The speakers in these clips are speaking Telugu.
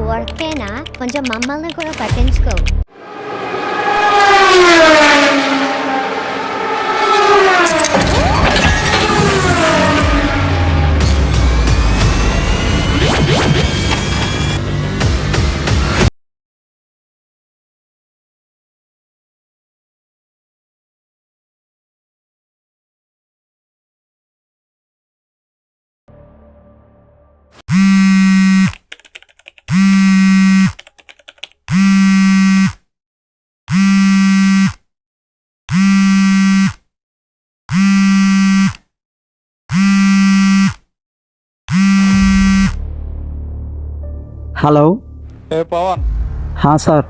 వర్కేనా, కొంచెం మమ్మల్ని కూడా పట్టించుకో. హలో పవన్, సార్,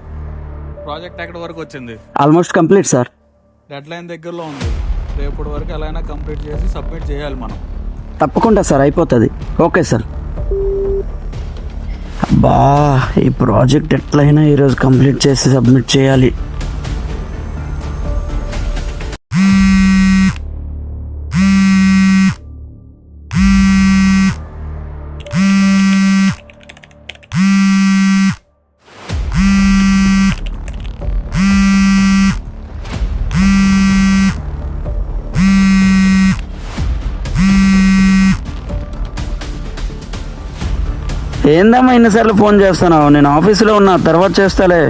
ప్రాజెక్ట్ ఎక్కడి వరకు వచ్చింది? Almost complete sir. Dead line దగ్గరలో ఉంది. రేపటి వరకు ఎలా అయినా కంప్లీట్ చేసి సబ్మిట్ చేయాలి మనం. తప్పకుండా సార్, అయిపోతుంది. Okay sir. అబ్బా, ఈ ప్రాజెక్ట్ ఎట్లయినా ఈరోజు కంప్లీట్ చేసి సబ్మిట్ చేయాలి. ఏందమ్మా ఇన్నిసార్లు ఫోన్ చేస్తున్నావు? నేను ఆఫీసులో ఉన్నా, తర్వాత చేస్తాలే.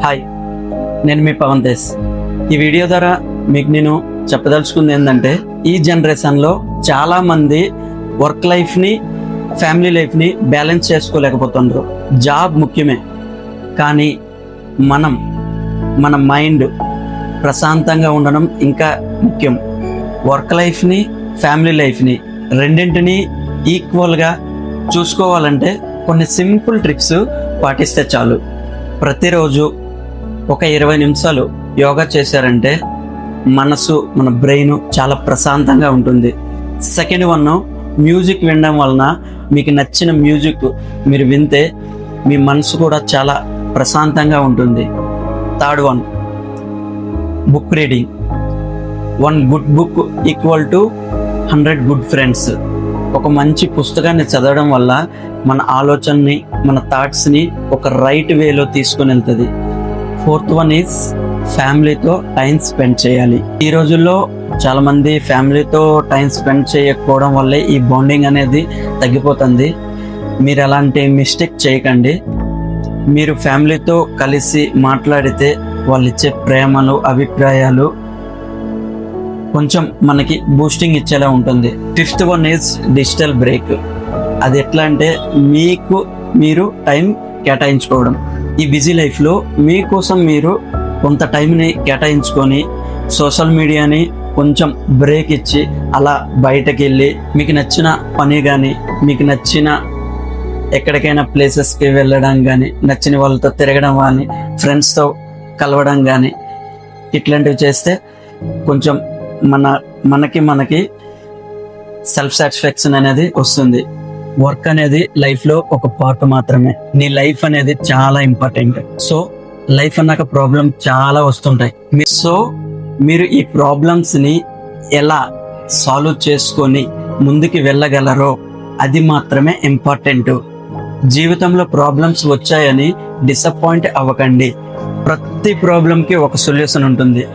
హాయ్, నేను మీ పవన్ తేజ్. ఈ వీడియో ద్వారా మీకు నేను చెప్పదలుచుకుంది ఏంటంటే, ఈ జనరేషన్లో చాలామంది వర్క్ లైఫ్ని, ఫ్యామిలీ లైఫ్ని బ్యాలెన్స్ చేసుకోలేకపోతున్నారు. జాబ్ ముఖ్యమే, కానీ మన మైండ్ ప్రశాంతంగా ఉండడం ఇంకా ముఖ్యం. వర్క్ లైఫ్ని, ఫ్యామిలీ లైఫ్ని రెండింటినీ ఈక్వల్గా చూసుకోవాలంటే కొన్ని సింపుల్ ట్రిక్స్ పాటిస్తే చాలు. ప్రతిరోజు ఒక 20 నిమిషాలు యోగా చేశారంటే మనసు, మన బ్రెయిన్ చాలా ప్రశాంతంగా ఉంటుంది. సెకండ్ వన్, మ్యూజిక్ వినడం వలన మీకు నచ్చిన మ్యూజిక్ మీరు వింటే మీ మనసు కూడా చాలా ప్రశాంతంగా ఉంటుంది. Third one, book reading. 1 good book equal to 100 good friends. ఒక మంచి పుస్తకాన్ని చదవడం వల్ల మన ఆలోచనని, మన థాట్స్ని ఒక రైట్ వేలో తీసుకుని వెళ్తుంది. ఫోర్త్ వన్ ఈజ్ ఫ్యామిలీతో టైం స్పెండ్ చేయాలి. ఈ రోజుల్లో చాలామంది ఫ్యామిలీతో టైం స్పెండ్ చేయకపోవడం వల్లే ఈ బాండింగ్ అనేది తగ్గిపోతుంది. మీరు అలాంటి మిస్టేక్ చేయకండి. మీరు ఫ్యామిలీతో కలిసి మాట్లాడితే వాళ్ళు ఇచ్చే ప్రేమలు, అభిప్రాయాలు కొంచెం మనకి బూస్టింగ్ ఇచ్చేలా ఉంటుంది. Fifth one is digital break. అది ఎట్లా అంటే, మీకు మీరు టైం కేటాయించుకోవడం. ఈ బిజీ లైఫ్లో మీకోసం మీరు కొంత టైంని కేటాయించుకొని సోషల్ మీడియాని కొంచెం బ్రేక్ ఇచ్చి అలా బయటకు వెళ్ళి మీకు నచ్చిన పని కానీ, మీకు నచ్చిన ఎక్కడికైనా ప్లేసెస్కి వెళ్ళడం కానీ, నచ్చిన వాళ్ళతో తిరగడం కానీ, ఫ్రెండ్స్తో కలవడం కానీ, ఇట్లాంటివి చేస్తే కొంచెం మనకి సెల్ఫ్ సాటిస్ఫాక్షన్ అనేది వస్తుంది. వర్క్ అనేది లైఫ్లో ఒక పార్ట్ మాత్రమే. నీ లైఫ్ అనేది చాలా ఇంపార్టెంట్. సో లైఫ్ అన్నాక ప్రాబ్లమ్ చాలా వస్తుంటాయి. సో మీరు ఈ ప్రాబ్లమ్స్ని ఎలా సాల్వ్ చేసుకొని ముందుకు వెళ్ళగలరో అది మాత్రమే ఇంపార్టెంట్. జీవితంలో ప్రాబ్లమ్స్ వచ్చాయని డిసప్పాయింట్ అవ్వకండి. ప్రతి ప్రాబ్లంకి ఒక సొల్యూషన్ ఉంటుంది.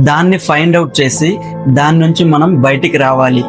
దాన్ని ఫైండ్ అవుట్ చేసి దాని నుంచి మనం బయటికి రావాలి.